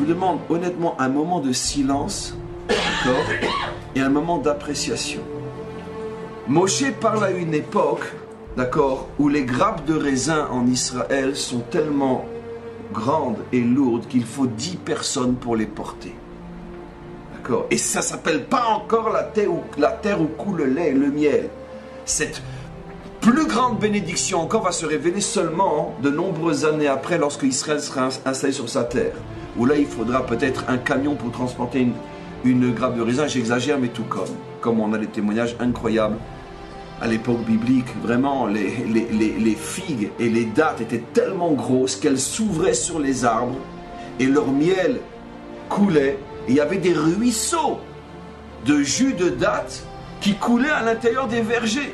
vous demande honnêtement un moment de silence, d'accord, et un moment d'appréciation. Moshe parle à une époque, d'accord, où les grappes de raisin en Israël sont tellement grandes et lourdes qu'il faut 10 personnes pour les porter. D'accord. Et ça ne s'appelle pas encore la terre où coule le lait et le miel. Cette plus grande bénédiction encore va se révéler seulement de nombreuses années après, lorsque Israël sera installé sur sa terre. Où là, il faudra peut-être un camion pour transporter une grappe de raisin. J'exagère, mais tout comme on a des témoignages incroyables à l'époque biblique. Vraiment, les figues et les dattes étaient tellement grosses qu'elles s'ouvraient sur les arbres et leur miel coulait. Et il y avait des ruisseaux de jus de dattes qui coulaient à l'intérieur des vergers.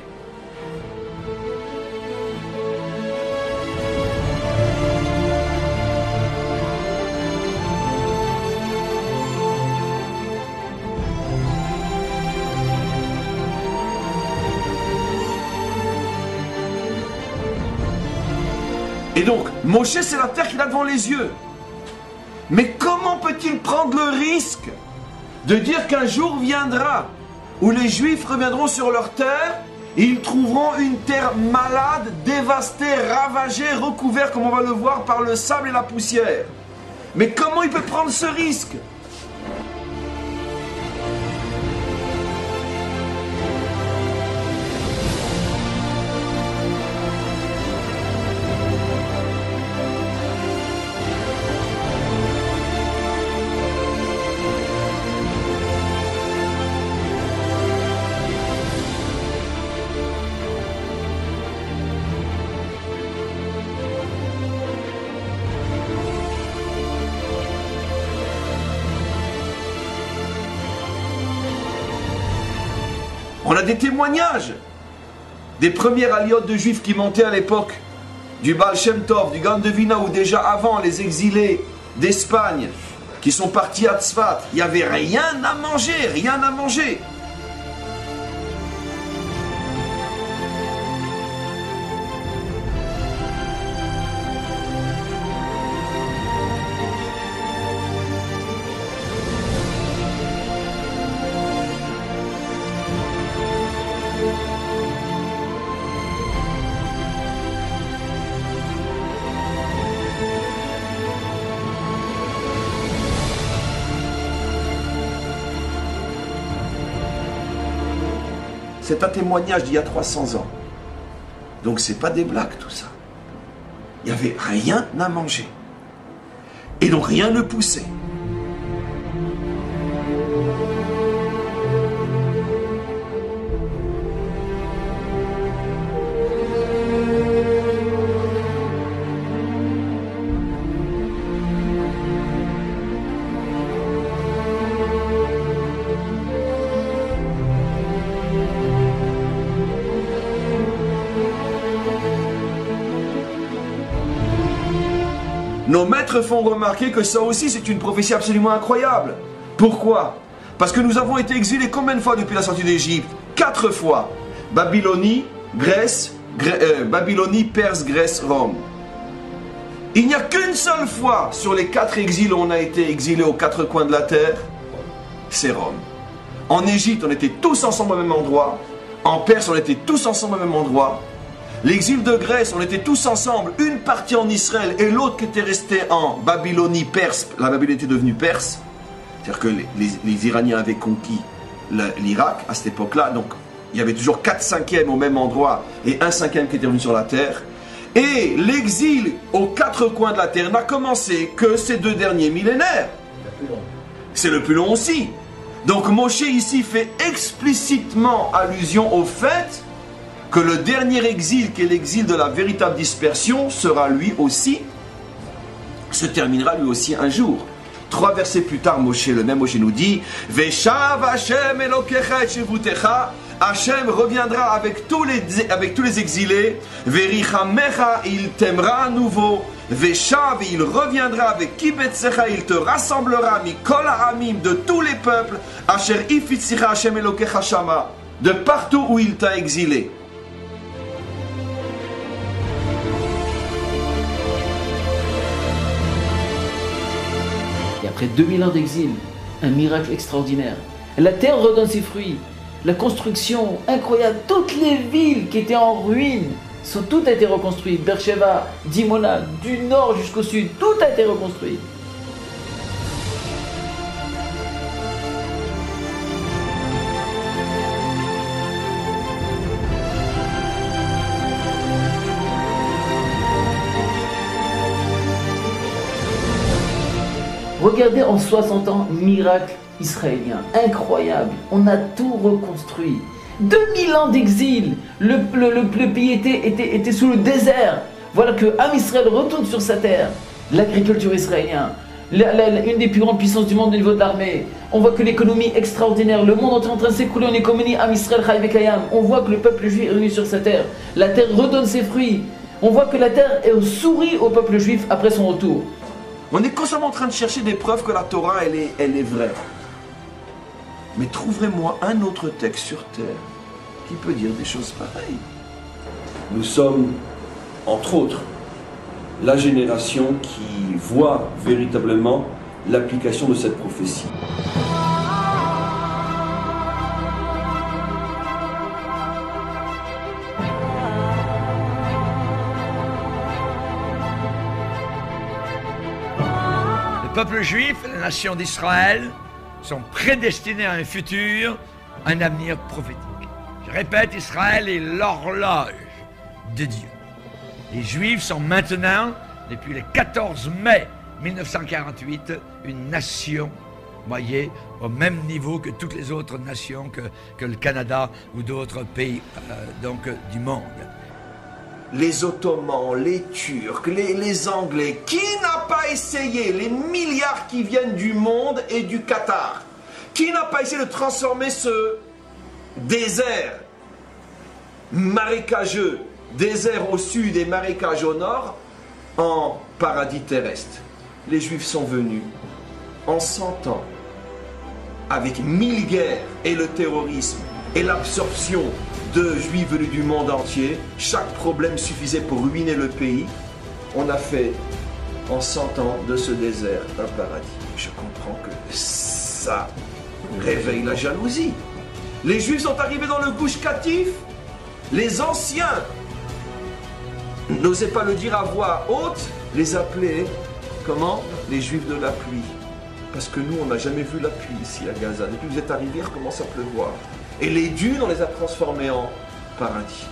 Et donc, Moshe, c'est la terre qu'il a devant les yeux. Mais comment peut-il prendre le risque de dire qu'un jour viendra où les Juifs reviendront sur leur terre et ils trouveront une terre malade, dévastée, ravagée, recouverte, comme on va le voir, par le sable et la poussière? Mais comment il peut prendre ce risque? On a des témoignages des premières aliotes de juifs qui montaient à l'époque du Baal Shem Tov, du Gaon de Vilna, ou déjà avant les exilés d'Espagne qui sont partis à Tzfat. Il n'y avait rien à manger, rien à manger. C'est un témoignage d'il y a 300 ans. Donc c'est pas des blagues tout ça. Il n'y avait rien à manger. Et donc rien ne poussait. Nos maîtres font remarquer que ça aussi c'est une prophétie absolument incroyable. Pourquoi? Parce que nous avons été exilés combien de fois depuis la sortie d'Égypte? 4 fois. Babylonie, Grèce, Babylonie, Perse, Grèce, Rome. Il n'y a qu'une seule fois sur les 4 exils où on a été exilés aux 4 coins de la terre, c'est Rome. En Égypte, on était tous ensemble au même endroit. En Perse, on était tous ensemble au même endroit. L'exil de Grèce, on était tous ensemble, une partie en Israël et l'autre qui était restée en Babylonie, Perse. La Babylone était devenue Perse. C'est-à-dire que les Iraniens avaient conquis l'Irak à cette époque-là. Donc, il y avait toujours 4/5 au même endroit et 1/5 qui était revenu sur la terre. Et l'exil aux 4 coins de la terre n'a commencé que ces 2 derniers millénaires. C'est le plus long aussi. Donc, Moshe ici fait explicitement allusion au fait que le dernier exil, qui est l'exil de la véritable dispersion, sera lui aussi, se terminera lui aussi un jour. 3 versets plus tard, le même Moshe nous dit « Veshav Hashem Elokecha et Shevutecha » Hashem reviendra avec tous les exilés. « Verichamecha » il t'aimera à nouveau. « Veshav » il reviendra avec « Kibetzecha » il te rassemblera « Mikol ha'amim » de tous les peuples « Asher ifitzicha Hashem Elokecha shama » de partout où il t'a exilé. Après 2000 ans d'exil, un miracle extraordinaire. La terre redonne ses fruits. La construction incroyable. Toutes les villes qui étaient en ruine sont toutes été reconstruites. Beersheba, Dimona, du nord jusqu'au sud, tout a été reconstruit. Regardez en 60 ans, miracle israélien, incroyable, on a tout reconstruit. 2000 ans d'exil, le pays était sous le désert. Voilà que Am Israël retourne sur sa terre. L'agriculture israélienne, une des plus grandes puissances du monde au niveau de l'armée. On voit que l'économie extraordinaire, le monde est en train de s'écrouler en économie. Am Israël Chai Vekayam. On voit que le peuple juif est revenu sur sa terre. La terre redonne ses fruits. On voit que la terre sourit au peuple juif après son retour. On est constamment en train de chercher des preuves que la Torah, elle est vraie. Mais trouverez-moi un autre texte sur terre qui peut dire des choses pareilles. Nous sommes, entre autres, la génération qui voit véritablement l'application de cette prophétie. Le peuple juif et la nation d'Israël sont prédestinés à un futur, un avenir prophétique. Je répète, Israël est l'horloge de Dieu. Les Juifs sont maintenant, depuis le 14 mai 1948, une nation, voyez, au même niveau que toutes les autres nations, que le Canada ou d'autres pays du monde. Les Ottomans, les Turcs, les Anglais, qui n'a pas essayé, les milliards qui viennent du monde et du Qatar, qui n'a pas essayé de transformer ce désert marécageux, désert au sud et marécage au nord, en paradis terrestre? Les Juifs sont venus en 100 ans, avec 1000 guerres et le terrorisme et l'absorption de Juifs venus du monde entier. Chaque problème suffisait pour ruiner le pays. On a fait en 100 ans de ce désert un paradis. Je comprends que ça réveille la jalousie. Les Juifs sont arrivés dans le Gush Katif. Les anciens n'osaient pas le dire à voix haute, les appelaient comment? Les Juifs de la pluie. Parce que nous, on n'a jamais vu la pluie ici à Gaza. Depuis que vous êtes arrivés, il recommence à pleuvoir. Et les dunes, on les a transformées en paradis.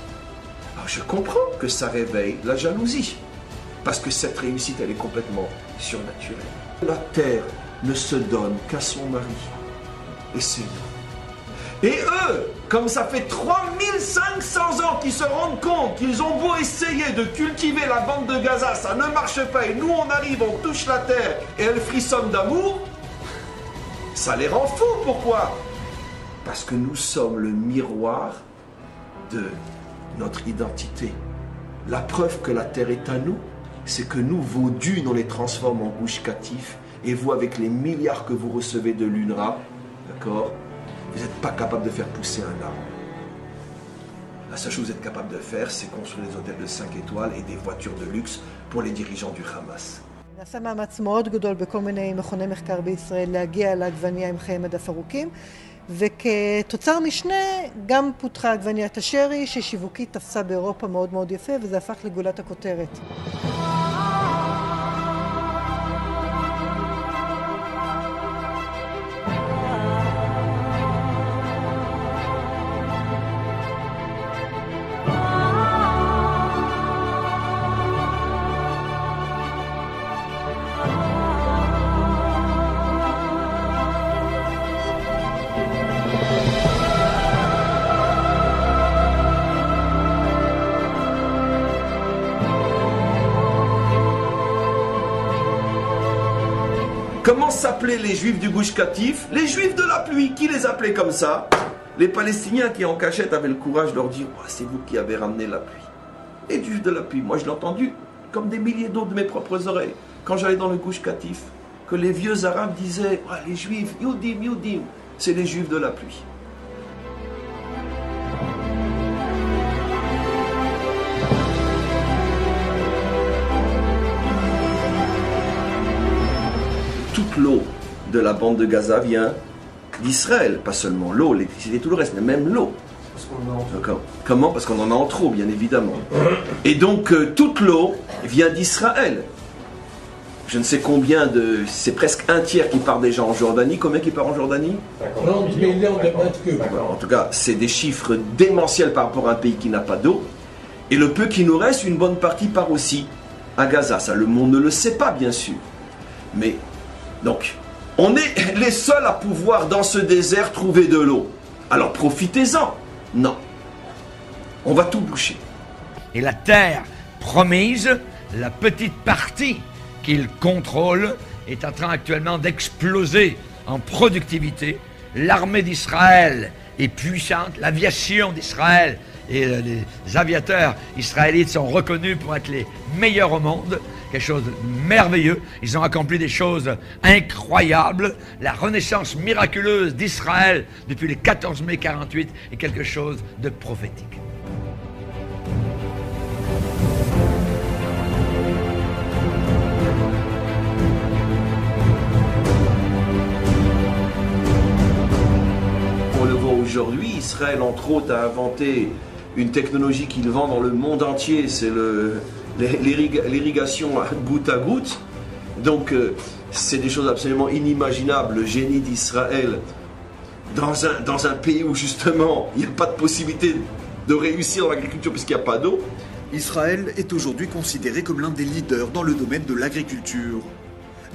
Alors je comprends que ça réveille la jalousie. Parce que cette réussite, elle est complètement surnaturelle. La terre ne se donne qu'à son mari. Et c'est nous. Et eux, comme ça fait 3500 ans qu'ils se rendent compte qu'ils ont beau essayer de cultiver la bande de Gaza, ça ne marche pas. Et nous, on arrive, on touche la terre et elle frissonne d'amour. Ça les rend fous. Pourquoi? Parce que nous sommes le miroir de notre identité. La preuve que la terre est à nous, c'est que nous, vos dunes, on les transforme en Gush Katif. Et vous, avec les milliards que vous recevez de l'UNRWA, d'accord, vous n'êtes pas capable de faire pousser un arbre. La seule chose que vous êtes capable de faire, c'est construire des hôtels de 5 étoiles et des voitures de luxe pour les dirigeants du Hamas. נעשה מאמץ מאוד גדול בכל מיני מכוני מחקר בישראל להגיע לעגבנייה עם חיי מדף ארוכים, וכתוצר משנה גם פותחה עגבניית השרי ששיווקית תפסה באירופה מאוד מאוד יפה, וזה הפך לגולת הכותרת. Comment s'appelaient les Juifs du Gush Katif? Les Juifs de la pluie. Qui les appelait comme ça? Les Palestiniens qui en cachette avaient le courage de leur dire oh, c'est vous qui avez ramené la pluie. Les Juifs de la pluie, moi je l'ai entendu comme des milliers d'autres de mes propres oreilles. Quand j'allais dans le Gush Katif, que les vieux arabes disaient oh, les Juifs, Youdim, Youdim, c'est les Juifs de la pluie. Toute l'eau de la bande de Gaza vient d'Israël. Pas seulement l'eau, l'électricité, tout le reste, mais même l'eau. Comment? Parce qu'on en a en trop, bien évidemment. Et donc, toute l'eau vient d'Israël. Je ne sais combien de... C'est presque un tiers qui part déjà en Jordanie. Combien qui part en Jordanie? 30 millions de mètres cubes. En tout cas, c'est des chiffres démentiels par rapport à un pays qui n'a pas d'eau. Et le peu qui nous reste, une bonne partie part aussi à Gaza. Ça, le monde ne le sait pas, bien sûr. Mais, donc, on est les seuls à pouvoir, dans ce désert, trouver de l'eau. Alors, profitez-en. Non. On va tout boucher. Et la terre promise, la petite partie qu'il contrôle, est en train actuellement d'exploser en productivité. L'armée d'Israël est puissante, l'aviation d'Israël et les aviateurs israélites sont reconnus pour être les meilleurs au monde. Quelque chose de merveilleux. Ils ont accompli des choses incroyables. La renaissance miraculeuse d'Israël depuis le 14 mai 48 est quelque chose de prophétique. On le voit aujourd'hui, Israël entre autres a inventé une technologie qu'il vend dans le monde entier, c'est l'irrigation goutte à goutte. Donc c'est des choses absolument inimaginables. Le génie d'Israël dans un pays où justement il n'y a pas de possibilité de réussir dans l'agriculture puisqu'il n'y a pas d'eau. Israël est aujourd'hui considéré comme l'un des leaders dans le domaine de l'agriculture.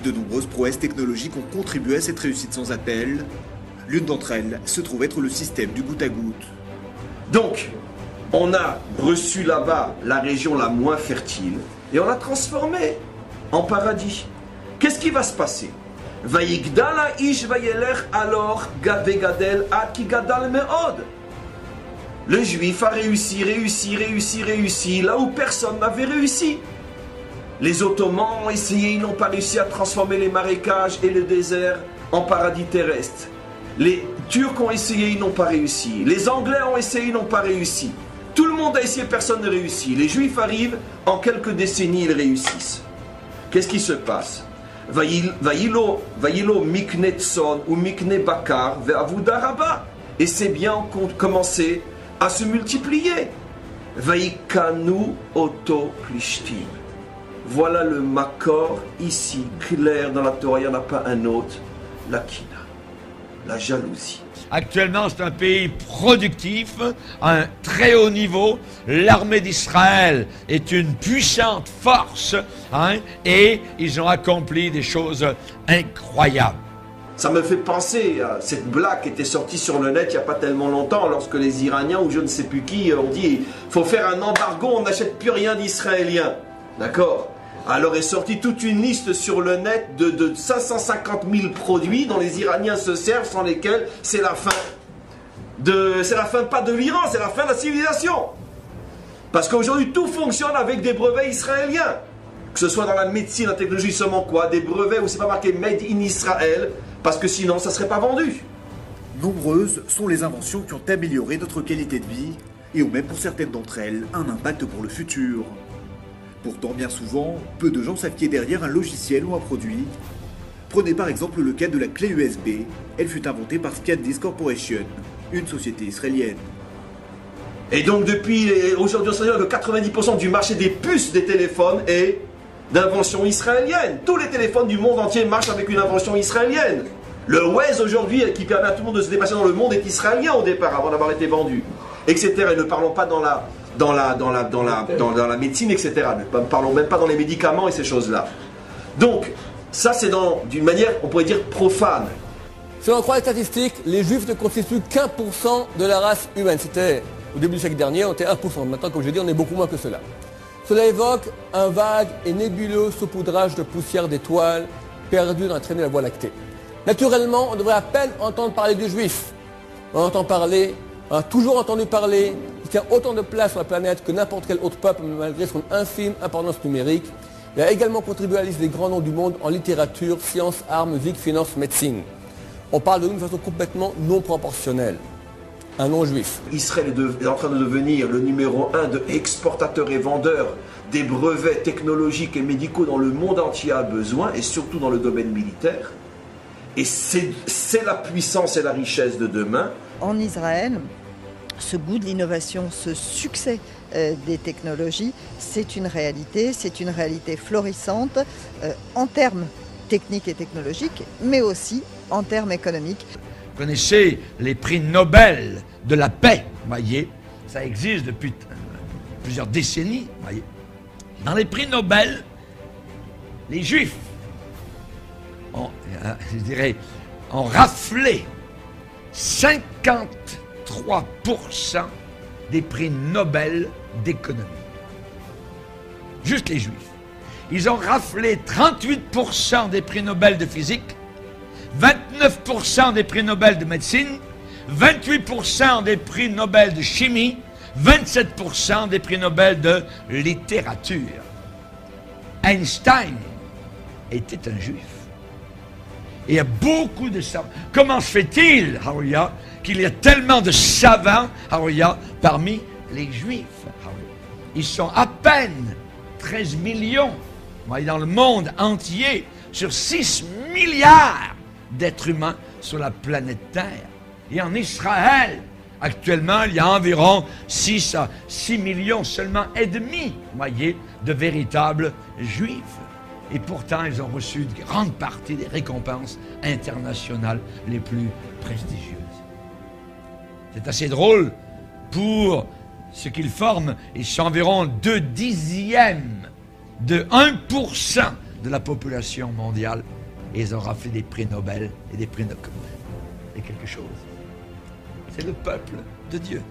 De nombreuses prouesses technologiques ont contribué à cette réussite sans appel. L'une d'entre elles se trouve être le système du goutte à goutte. Donc, on a reçu là-bas la région la moins fertile et on l'a transformée en paradis. Qu'est-ce qui va se passer? Vayigdal ha'ish vayelech alors vegadel ad ki gadal me'od. Le juif a réussi là où personne n'avait réussi. Les Ottomans ont essayé, ils n'ont pas réussi à transformer les marécages et le désert en paradis terrestre. Les Turcs ont essayé, ils n'ont pas réussi. Les Anglais ont essayé, ils n'ont pas réussi. Tout le monde a essayé, personne ne réussit. Les Juifs arrivent, en quelques décennies, ils réussissent. Qu'est-ce qui se passe? Vayilo mikne tson ou mikne bakar ve'avuda rabba. Et c'est bien commencé à se multiplier. Vayikanu oto plishtim. Voilà le makor ici, clair dans la Torah, il n'y en a pas un autre. La kina, la jalousie. Actuellement, c'est un pays productif, à un très haut niveau. L'armée d'Israël est une puissante force, et ils ont accompli des choses incroyables. Ça me fait penser à cette blague qui était sortie sur le net il n'y a pas tellement longtemps, lorsque les Iraniens ou je ne sais plus qui ont dit il faut faire un embargo, on n'achète plus rien d'israélien. D'accord? Alors est sortie toute une liste sur le net de 550 000 produits dont les Iraniens se servent, sans lesquels c'est la fin pas de l'Iran, c'est la fin de la civilisation. Parce qu'aujourd'hui tout fonctionne avec des brevets israéliens. Que ce soit dans la médecine, la technologie, seulement quoi, des brevets où c'est pas marqué Made in Israel, parce que sinon ça serait pas vendu. Nombreuses sont les inventions qui ont amélioré notre qualité de vie et ont même pour certaines d'entre elles un impact pour le futur. Pourtant, bien souvent, peu de gens savent qui est derrière un logiciel ou un produit. Prenez par exemple le cas de la clé USB. Elle fut inventée par ScanDisk Corporation, une société israélienne. Et donc depuis aujourd'hui, on sait que 90% du marché des puces des téléphones est d'invention israélienne. Tous les téléphones du monde entier marchent avec une invention israélienne. Le Waze aujourd'hui, qui permet à tout le monde de se déplacer dans le monde, est israélien au départ, avant d'avoir été vendu, etc. Et ne parlons pas dans la médecine, etc. Ne parlons même pas dans les médicaments et ces choses-là. Donc, ça c'est d'une manière, on pourrait dire, profane. Si on croit les statistiques, les Juifs ne constituent qu'1% de la race humaine. C'était au début du siècle dernier, on était 1%. Maintenant, comme je dis, on est beaucoup moins que cela. Cela évoque un vague et nébuleux saupoudrage de poussière d'étoiles perdues dans la traînée de la Voie lactée. Naturellement, on devrait à peine entendre parler des Juifs. On entend parler, on a toujours entendu parler, il tient autant de place sur la planète que n'importe quel autre peuple, malgré son infime importance numérique. Il a également contribué à la liste des grands noms du monde en littérature, sciences, arts, musique, finance, médecine. On parle de nous d'une façon complètement non proportionnelle. Un non-juif. Israël est en train de devenir le numéro 1 de exportateur et vendeur des brevets technologiques et médicaux dont le monde entier a besoin, et surtout dans le domaine militaire. Et c'est la puissance et la richesse de demain. En Israël, ce goût de l'innovation, ce succès des technologies, c'est une réalité florissante en termes techniques et technologiques, mais aussi en termes économiques. Vous connaissez les prix Nobel de la paix, voyez, ça existe depuis plusieurs décennies, voyez. Dans les prix Nobel, les Juifs ont raflé 53% des prix Nobel d'économie. Juste les Juifs. Ils ont raflé 38% des prix Nobel de physique, 29% des prix Nobel de médecine, 28% des prix Nobel de chimie, 27% des prix Nobel de littérature. Einstein était un juif. Et il y a beaucoup de savants. Comment se fait-il, Harouya, qu'il y a tellement de savants, Harouya, parmi les juifs? Ils sont à peine 13 millions dans le monde entier, sur 6 milliards d'êtres humains sur la planète Terre. Et en Israël, actuellement, il y a environ 6 à 6 millions seulement et demi, voyez, de véritables juifs. Et pourtant, ils ont reçu une grande partie des récompenses internationales les plus prestigieuses. C'est assez drôle pour ce qu'ils forment. Ils sont environ 2/10 de 1% de la population mondiale. Et ils ont raflé des prix Nobel et des prix Nobel. C'est quelque chose. C'est le peuple de Dieu.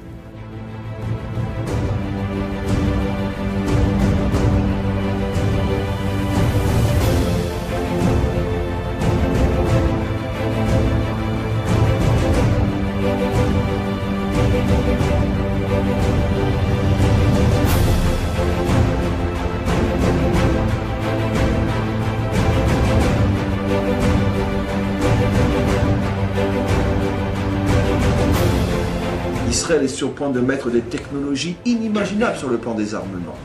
Israël est sur le point de mettre des technologies inimaginables sur le plan des armements.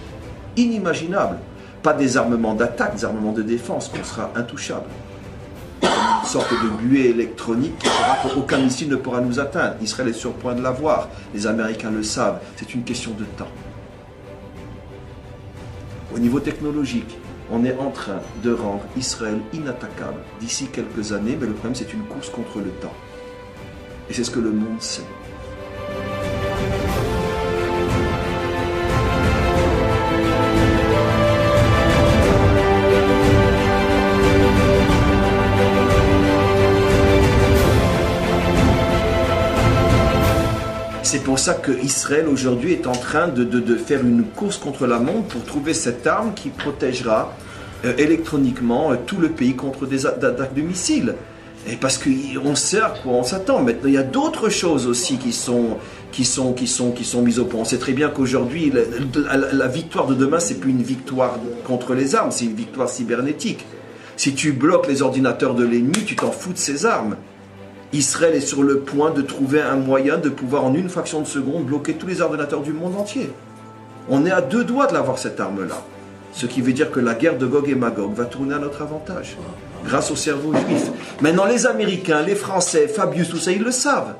Inimaginables. Pas des armements d'attaque, des armements de défense, on sera intouchable. Une sorte de buée électronique qui fera qu'aucun missile ne pourra nous atteindre. Israël est sur le point de l'avoir. Les Américains le savent. C'est une question de temps. Au niveau technologique, on est en train de rendre Israël inattaquable d'ici quelques années, mais le problème c'est une course contre le temps. Et c'est ce que le monde sait. C'est pour ça qu'Israël aujourd'hui est en train de faire une course contre la montre pour trouver cette arme qui protégera électroniquement tout le pays contre des attaques de missiles. Et parce qu'on sait à quoi on s'attend. Maintenant, il y a d'autres choses aussi qui sont mises au point. On sait très bien qu'aujourd'hui, la victoire de demain, c'est plus une victoire contre les armes, c'est une victoire cybernétique. Si tu bloques les ordinateurs de l'ennemi, tu t'en fous de ses armes. Israël est sur le point de trouver un moyen de pouvoir en une fraction de seconde bloquer tous les ordinateurs du monde entier. On est à 2 doigts de l'avoir cette arme-là. Ce qui veut dire que la guerre de Gog et Magog va tourner à notre avantage. Grâce au cerveau juif. Maintenant les Américains, les Français, Fabius, tout ça, ils le savent.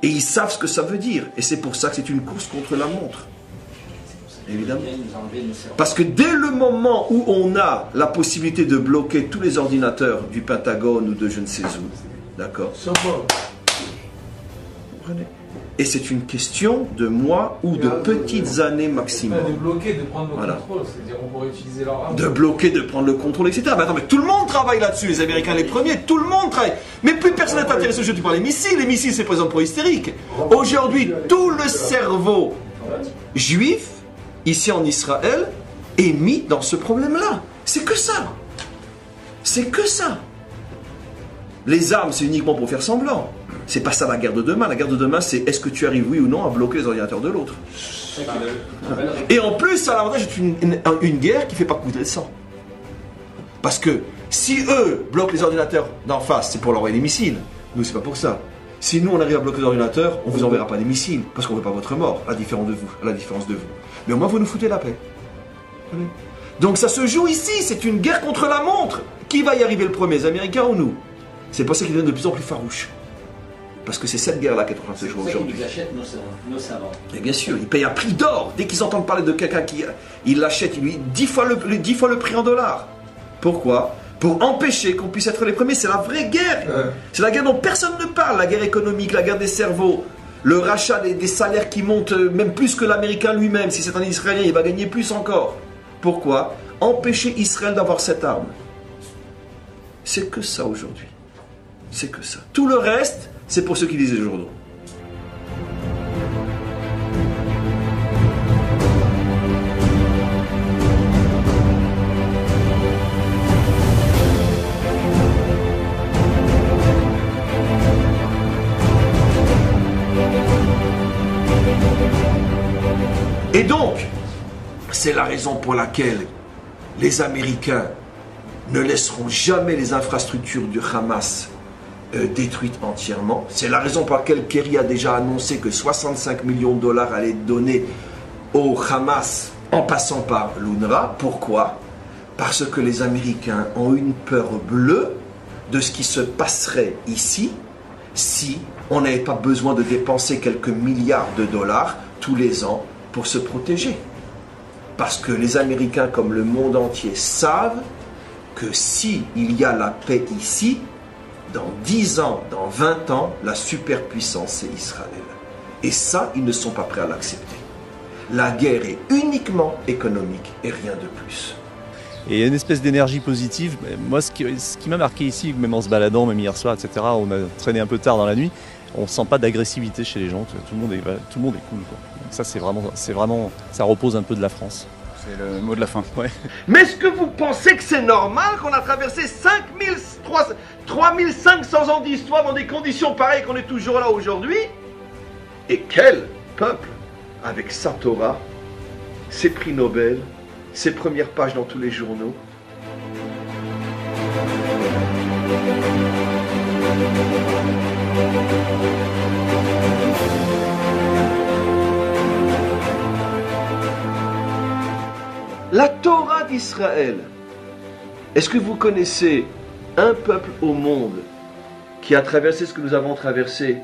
Et ils savent ce que ça veut dire. Et c'est pour ça que c'est une course contre la montre. Évidemment. Parce que dès le moment où on a la possibilité de bloquer tous les ordinateurs du Pentagone ou de je ne sais où, d'accord. Et c'est une question de mois ou de petites années maximum. De bloquer, de prendre le contrôle, c'est-à-dire on pourrait utiliser leur arme. De bloquer, de prendre le contrôle, etc. Mais attends, mais tout le monde travaille là-dessus, les Américains les premiers, tout le monde travaille. Mais plus personne n'est intéressé au jeu, tu parles des missiles. Les missiles, c'est par exemple pour hystérique. Aujourd'hui, tout le cerveau juif, ici en Israël, est mis dans ce problème-là. C'est que ça. C'est que ça. Les armes, c'est uniquement pour faire semblant. C'est pas ça la guerre de demain. La guerre de demain, c'est est-ce que tu arrives, oui ou non, à bloquer les ordinateurs de l'autre. Et en plus, ça a l'avantage d'être une guerre qui ne fait pas couler le sang. Parce que si eux bloquent les ordinateurs d'en face, c'est pour leur envoyer des missiles. Nous, c'est pas pour ça. Si nous, on arrive à bloquer les ordinateurs, on ne vous enverra pas des missiles. Parce qu'on ne veut pas votre mort, à la différence de vous. Mais au moins, vous nous foutez la paix. Donc ça se joue ici. C'est une guerre contre la montre. Qui va y arriver le premier, les Américains ou nous? C'est pour ça qu'ils deviennent de plus en plus farouches. Parce que c'est cette guerre-là qui est en train de se jouer aujourd'hui. Ils achètent nos savants. Et bien sûr, ils payent un prix d'or. Dès qu'ils entendent parler de quelqu'un qui l'achète, il lui 10 fois le prix en dollars. Pourquoi? Pour empêcher qu'on puisse être les premiers. C'est la vraie guerre. C'est la guerre dont personne ne parle. La guerre économique, la guerre des cerveaux. Le rachat des salaires qui montent même plus que l'Américain lui-même. Si c'est un Israélien, il va gagner plus encore. Pourquoi? Empêcher Israël d'avoir cette arme. C'est que ça aujourd'hui. C'est que ça. Tout le reste, c'est pour ceux qui lisent les journaux. Et donc, c'est la raison pour laquelle les Américains ne laisseront jamais les infrastructures du Hamas détruites entièrement. C'est la raison pour laquelle Kerry a déjà annoncé que 65 millions de dollars allaient être donnés au Hamas en passant par l'UNRWA. Pourquoi? Parce que les Américains ont une peur bleue de ce qui se passerait ici si on n'avait pas besoin de dépenser quelques milliards de dollars tous les ans pour se protéger. Parce que les Américains, comme le monde entier, savent que si il y a la paix ici, dans 10 ans, dans 20 ans, la superpuissance, c'est Israël. Et ça, ils ne sont pas prêts à l'accepter. La guerre est uniquement économique et rien de plus. Et il y a une espèce d'énergie positive. Moi, ce qui m'a marqué ici, même en se baladant, même hier soir, etc., on a traîné un peu tard dans la nuit, on ne sent pas d'agressivité chez les gens, tout le monde est cool, quoi. Donc ça, c'est vraiment, ça repose un peu de la France. C'est le mot de la fin. Ouais. Mais est-ce que vous pensez que c'est normal qu'on a traversé 3500 ans d'histoire dans des conditions pareilles qu'on est toujours là aujourd'hui? Et quel peuple, avec sa Torah, ses prix Nobel, ses premières pages dans tous les journaux. La Torah d'Israël. Est-ce que vous connaissez un peuple au monde qui a traversé ce que nous avons traversé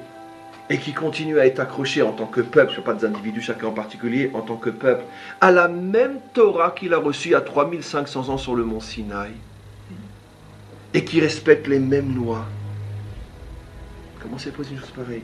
et qui continue à être accroché en tant que peuple, je ne parle pas des individus, chacun en particulier, en tant que peuple, à la même Torah qu'il a reçue il y a 3500 ans sur le mont Sinaï et qui respecte les mêmes lois? Comment c'est possible une chose pareille?